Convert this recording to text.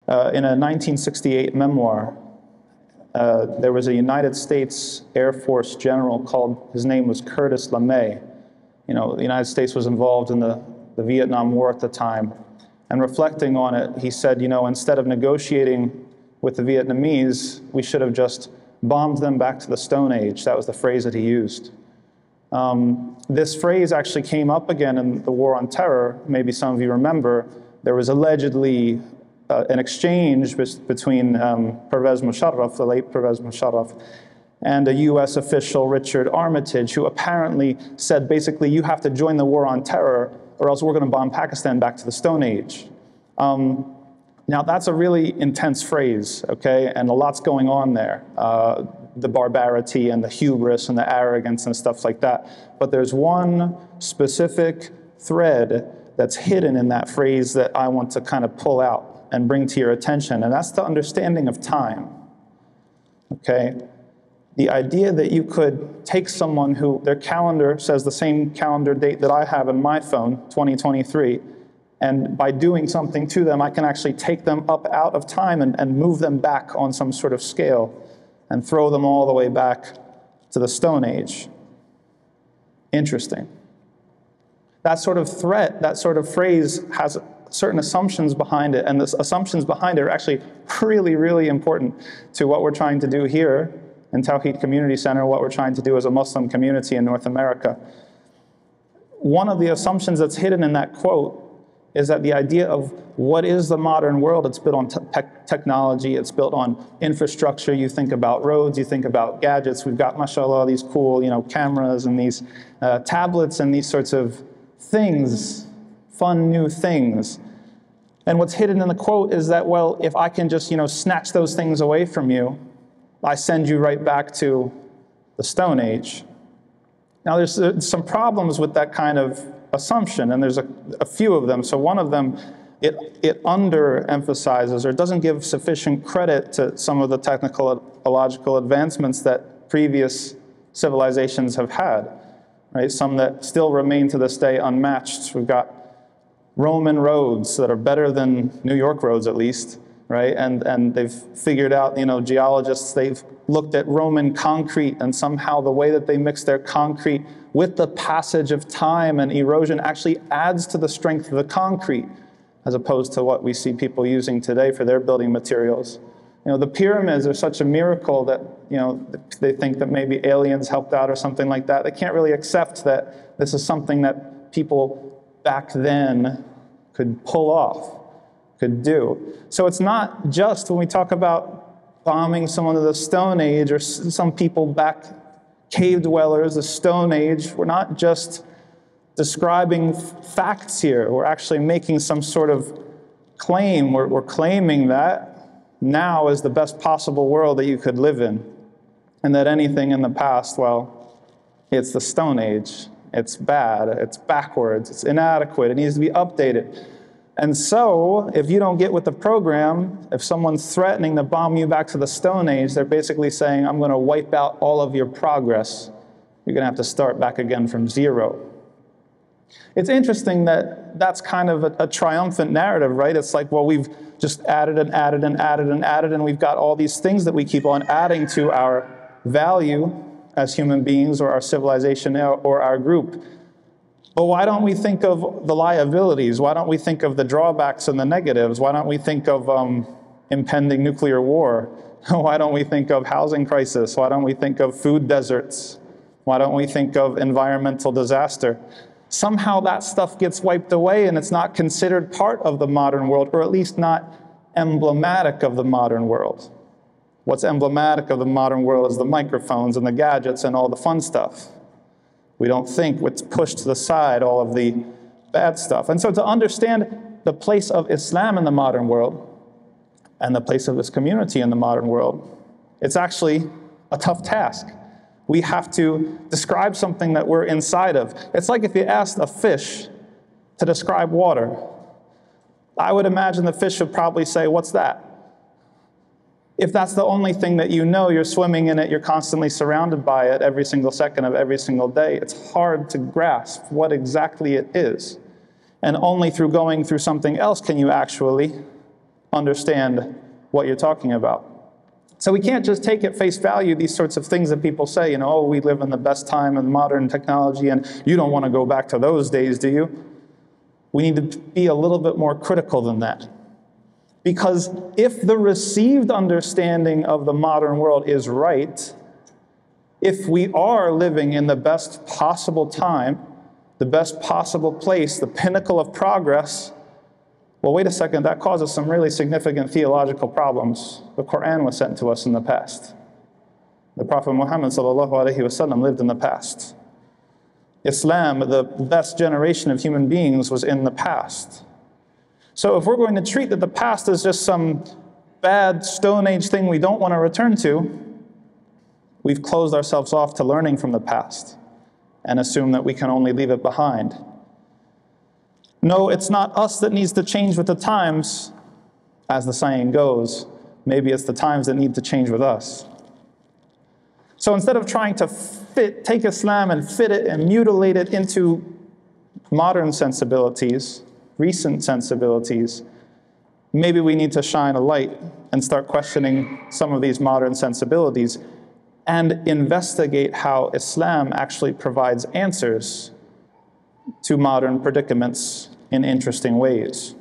In a 1968 memoir, there was a United States Air Force general his name was Curtis LeMay. You know, the United States was involved in the Vietnam War at the time. And reflecting on it, he said, you know, instead of negotiating with the Vietnamese, we should have just bombed them back to the Stone Age. That was the phrase that he used. This phrase actually came up again in the War on Terror. Maybe some of you remember. There was allegedly an exchange between Pervez Musharraf, the late Pervez Musharraf, and a US official, Richard Armitage, who apparently said, basically, you have to join the War on Terror or else we're going to bomb Pakistan back to the Stone Age. Now, that's a really intense phrase, okay? And a lot's going on there. The barbarity and the hubris and the arrogance and stuff like that. But there's one specific thread that's hidden in that phrase that I want to kind of pull out and bring to your attention, and that's the understanding of time, okay? The idea that you could take someone who their calendar says the same calendar date that I have in my phone, 2023, and by doing something to them, I can actually take them up out of time and move them back on some sort of scale and throw them all the way back to the Stone Age. Interesting. That sort of threat, that sort of phrase has certain assumptions behind it, and the assumptions behind it are actually really, really important to what we're trying to do here in Tawhid Community Center, what we're trying to do as a Muslim community in North America. One of the assumptions that's hidden in that quote is that the idea of what is the modern world, it's built on technology, it's built on infrastructure. You think about roads, you think about gadgets. We've got, mashallah, these cool, you know, cameras and these tablets and these sorts of things, fun new things. And what's hidden in the quote is that, well, if I can just, you know, snatch those things away from you, I send you right back to the Stone Age. Now, there's some problems with that kind of assumption, and there's a few of them. So one of them, it underemphasizes or doesn't give sufficient credit to some of the technological advancements that previous civilizations have had, right? Some that still remain to this day unmatched. We've got Roman roads that are better than New York roads, at least, right? And they've figured out, you know, geologists, they've looked at Roman concrete, and somehow the way that they mix their concrete with the passage of time and erosion actually adds to the strength of the concrete, as opposed to what we see people using today for their building materials. You know, the pyramids are such a miracle that, you know, they think that maybe aliens helped out or something like that. They can't really accept that this is something that people back then could pull off, could do. So it's not just when we talk about bombing someone to the Stone Age or some people back, cave dwellers, the Stone Age, we're not just describing facts here. We're actually making some sort of claim. We're claiming that now is the best possible world that you could live in, and that anything in the past, well, it's the Stone Age. It's bad, it's backwards, it's inadequate, it needs to be updated. And so, if you don't get with the program, if someone's threatening to bomb you back to the Stone Age, they're basically saying, I'm going to wipe out all of your progress. You're going to have to start back again from zero. It's interesting that that's kind of a triumphant narrative, right? It's like, well, we've just added and added and added and added, and we've got all these things that we keep on adding to our value as human beings or our civilization or our group. But why don't we think of the liabilities? Why don't we think of the drawbacks and the negatives? Why don't we think of impending nuclear war? Why don't we think of housing crisis? Why don't we think of food deserts? Why don't we think of environmental disaster? Somehow that stuff gets wiped away and it's not considered part of the modern world, or at least not emblematic of the modern world. What's emblematic of the modern world is the microphones and the gadgets and all the fun stuff. We don't think, it's pushed to the side, all of the bad stuff. And so to understand the place of Islam in the modern world and the place of this community in the modern world, it's actually a tough task. We have to describe something that we're inside of. It's like if you asked a fish to describe water. I would imagine the fish would probably say, what's that? If that's the only thing that you know, you're swimming in it, you're constantly surrounded by it every single second of every single day, it's hard to grasp what exactly it is. And only through going through something else can you actually understand what you're talking about. So we can't just take at face value these sorts of things that people say, oh, we live in the best time of modern technology and you don't want to go back to those days, do you? We need to be a little bit more critical than that. Because if the received understanding of the modern world is right, if we are living in the best possible time, the best possible place, the pinnacle of progress, well, wait a second, that causes some really significant theological problems. The Quran was sent to us in the past. The Prophet Muhammad ﷺ lived in the past. Islam, the best generation of human beings, was in the past. So if we're going to treat that the past is just some bad Stone Age thing we don't want to return to, we've closed ourselves off to learning from the past and assume that we can only leave it behind. No, it's not us that needs to change with the times, as the saying goes. Maybe it's the times that need to change with us. So instead of trying to take Islam and fit it and mutilate it into modern sensibilities, recent sensibilities, maybe we need to shine a light and start questioning some of these modern sensibilities and investigate how Islam actually provides answers to modern predicaments in interesting ways.